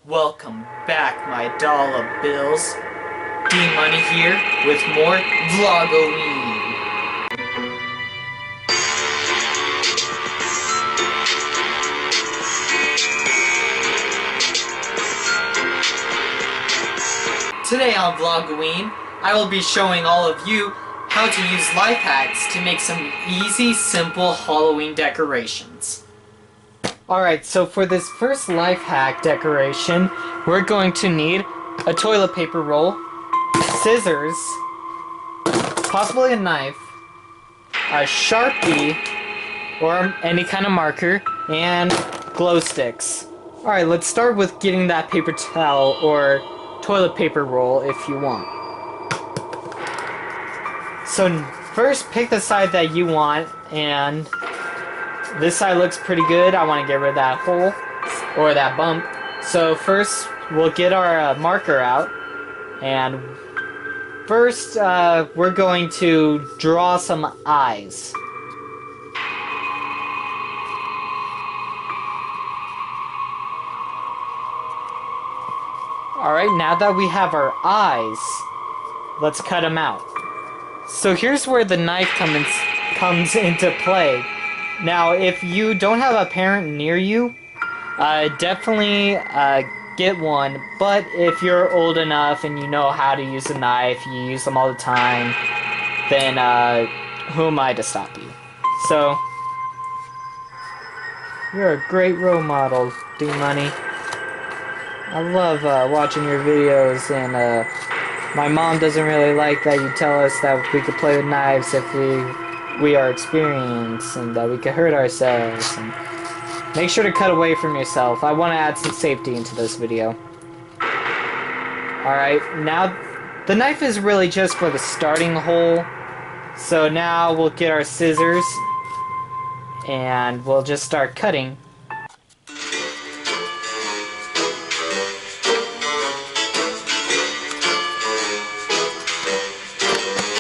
Welcome back, my dollar bills. D-Money here with more Vlogoween. Today on Vlogoween, I will be showing all of you how to use life hacks to make some easy, simple Halloween decorations. Alright, so for this first life hack decoration, we're going to need a toilet paper roll, scissors, possibly a knife, a Sharpie, or any kind of marker, and glow sticks. Alright, let's start with getting that paper towel or toilet paper roll if you want. So first pick the side that you want, and this side looks pretty good. I want to get rid of that hole or that bump. So first we'll get our marker out, and first we're going to draw some eyes. Alright, now that we have our eyes, let's cut them out. So here's where the knife comes into play. Now, if you don't have a parent near you, definitely get one. But if you're old enough and you know how to use a knife, you use them all the time, then who am I to stop you? So, you're a great role model, D-Money. I love watching your videos, and my mom doesn't really like that you tell us that we could play with knives if we are experienced, and that we could hurt ourselves. And make sure to cut away from yourself. I want to add some safety into this video. Alright, now the knife is really just for the starting hole. So now we'll get our scissors and we'll just start cutting.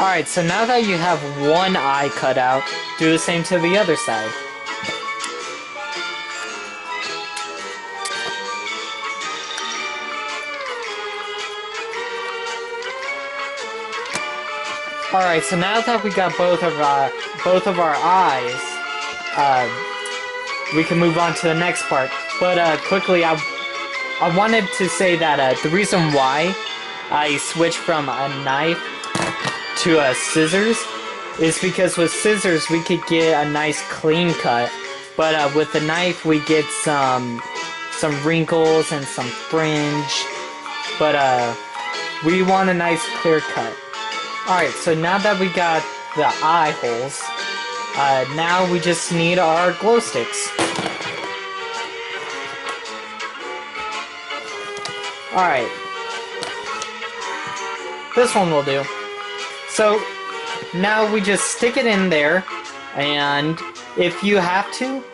Alright, so now that you have one eye cut out, do the same to the other side. Alright, so now that we got both of our eyes, we can move on to the next part. But quickly, I wanted to say that the reason why I switched from a knife to scissors is because with scissors we could get a nice clean cut, but with the knife we get some wrinkles and some fringe, but we want a nice clear cut. Alright, so now that we got the eye holes, now we just need our glow sticks. Alright, this one will do. So now we just stick it in there, and if you have to,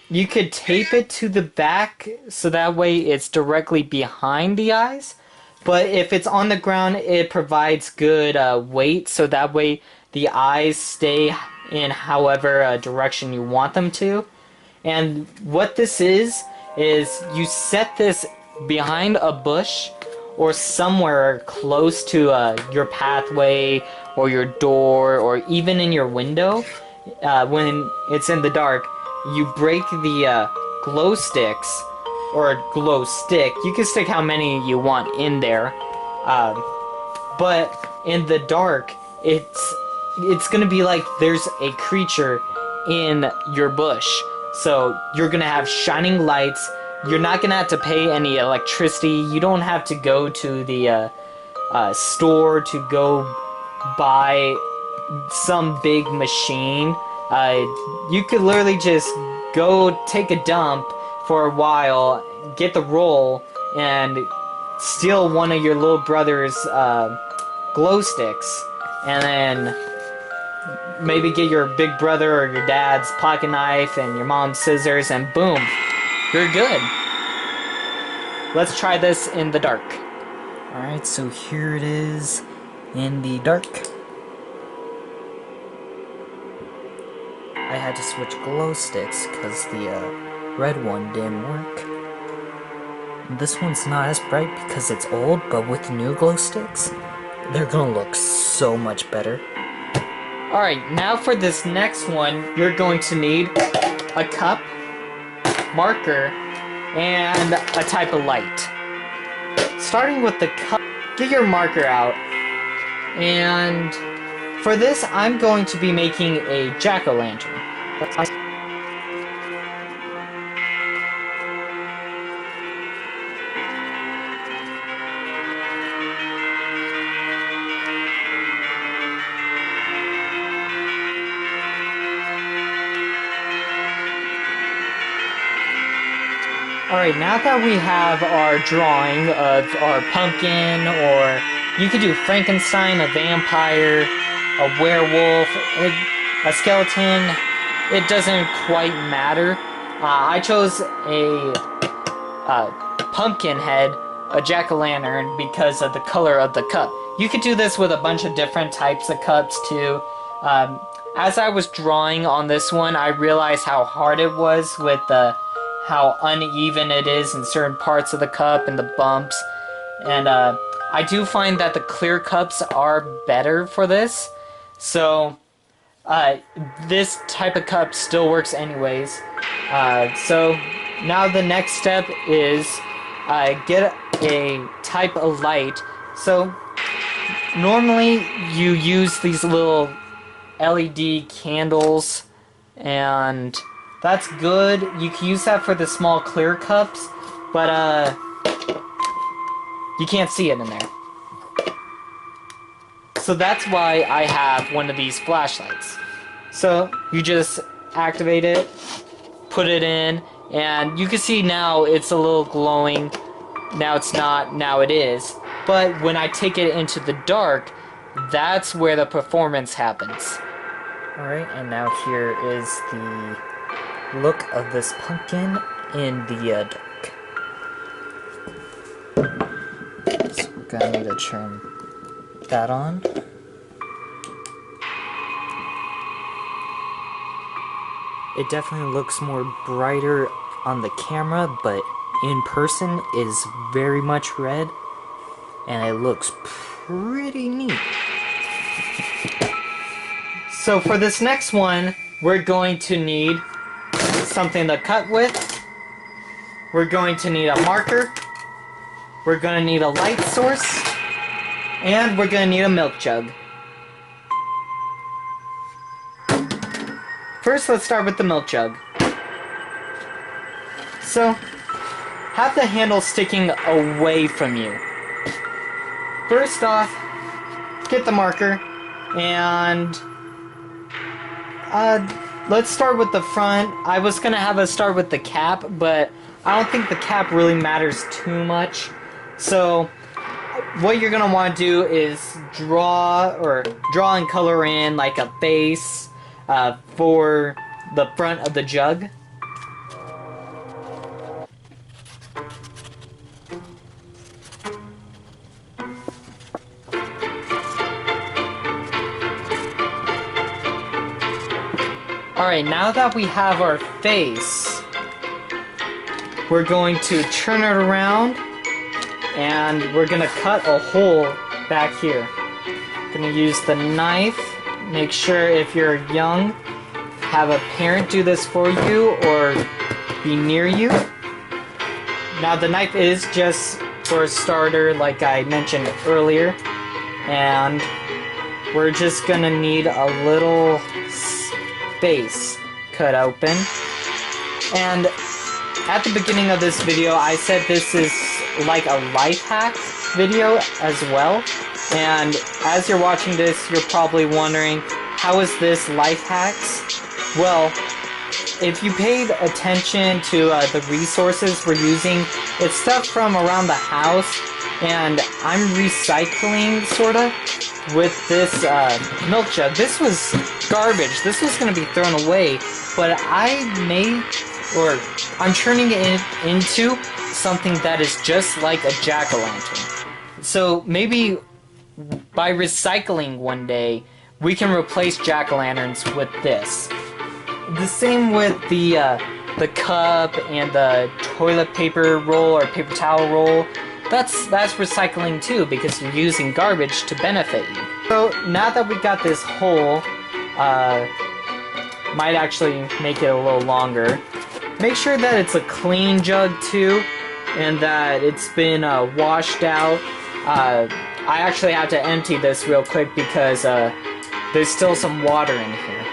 you could tape it to the back so that way it's directly behind the eyes. But if it's on the ground, it provides good weight, so that way the eyes stay in however direction you want them to. And what this is you set this behind a bush or somewhere close to your pathway or your door or even in your window. When it's in the dark, you break the glow sticks or glow stick. You can stick how many you want in there, but in the dark it's gonna be like there's a creature in your bush, so you're gonna have shining lights. You're not gonna have to pay any electricity. You don't have to go to the store to go buy some big machine. You could literally just go take a dump for a while, get the roll, and steal one of your little brother's glow sticks, and then maybe get your big brother or your dad's pocket knife and your mom's scissors, and boom, you're good. Let's try this in the dark. Alright, so here it is in the dark. I had to switch glow sticks because the red one didn't work. This one's not as bright because it's old, but with the new glow sticks, they're gonna look so much better. Alright, now for this next one, you're going to need a cup, marker, and a type of light. Starting with the cup, get your marker out. And for this, I'm going to be making a jack-o'-lantern. Alright, now that we have our drawing of our pumpkin, or you could do Frankenstein, a vampire, a werewolf, a skeleton, it doesn't quite matter. I chose a pumpkin head, a jack-o'-lantern, because of the color of the cup. You could do this with a bunch of different types of cups too. As I was drawing on this one, I realized how hard it was with how uneven it is in certain parts of the cup and the bumps. And I do find that the clear cups are better for this. So this type of cup still works anyways. So now the next step is get a type of light. So normally you use these little LED candles, and that's good. You can use that for the small clear cups, but you can't see it in there. So that's why I have one of these flashlights. So you just activate it, put it in, and you can see now it's a little glowing. Now it's not, now it is. But when I take it into the dark, that's where the performance happens. Alright, and now here is the look of this pumpkin in the dark. So we're gonna need to turn that on. It definitely looks more brighter on the camera, but in person is very much red, and it looks pretty neat. So for this next one, we're going to need something to cut with. We're going to need a marker. We're going to need a light source. And we're going to need a milk jug. First, let's start with the milk jug. So, have the handle sticking away from you. First off, get the marker, and let's start with the front. I was gonna have us start with the cap, but I don't think the cap really matters too much. So what you're gonna want to do is draw and color in like a base for the front of the jug. Alright, now that we have our face, we're going to turn it around, and we're going to cut a hole back here. Going to use the knife. Make sure if you're young, have a parent do this for you or be near you. Now the knife is just for a starter, like I mentioned earlier, and we're just going to need a little space cut open. And at the beginning of this video, I said this is like a life hack video as well. And as you're watching this, you're probably wondering, how is this life hacks? Well, if you paid attention to the resources we're using, it's stuff from around the house, and I'm recycling, sorta, with this milk jug. This was garbage. This was going to be thrown away, but I'm turning it into something that is just like a jack-o'-lantern. So maybe by recycling one day, we can replace jack-o'-lanterns with this. The same with the the cup and the toilet paper roll or paper towel roll, that's recycling too, because you're using garbage to benefit you. So now that we got this hole, might actually make it a little longer. Make sure that it's a clean jug too, and that it's been washed out. I actually have to empty this real quick because there's still some water in here.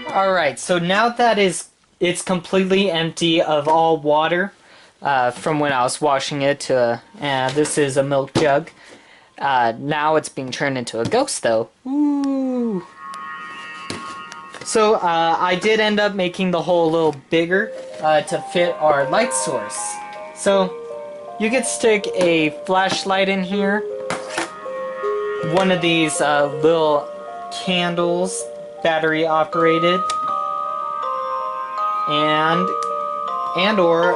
Alright, so now that it's completely empty of all water from when I was washing it, this is a milk jug. Now it's being turned into a ghost though. Ooh. So I did end up making the hole a little bigger to fit our light source. So you could stick a flashlight in here, one of these little candles, battery operated, or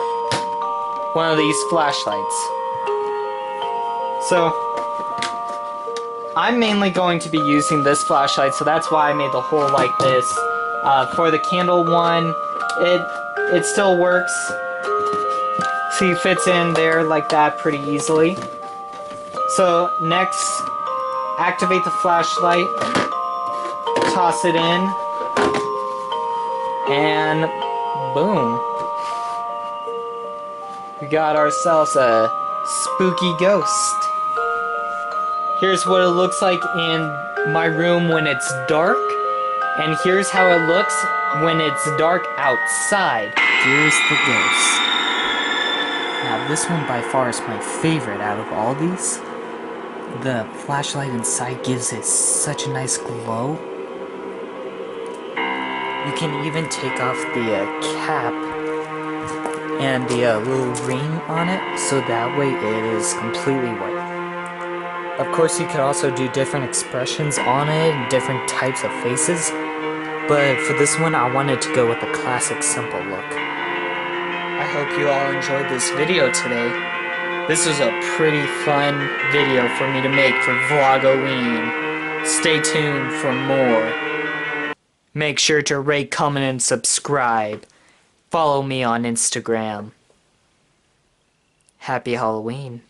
one of these flashlights. So I'm mainly going to be using this flashlight, so that's why I made the hole like this. For the candle one, it still works. See, it fits in there like that pretty easily. So next, activate the flashlight, toss it in, and boom. We got ourselves a spooky ghost. Here's what it looks like in my room when it's dark, and here's how it looks when it's dark outside. Here's the ghost. Now this one by far is my favorite out of all these. The flashlight inside gives it such a nice glow. You can even take off the cap and the little ring on it, so that way it is completely white. Of course, you could also do different expressions on it and different types of faces, but for this one I wanted to go with a classic simple look. I hope you all enjoyed this video today. This was a pretty fun video for me to make for Vlogoween. Stay tuned for more. Make sure to rate, comment, and subscribe. Follow me on Instagram. Happy Halloween.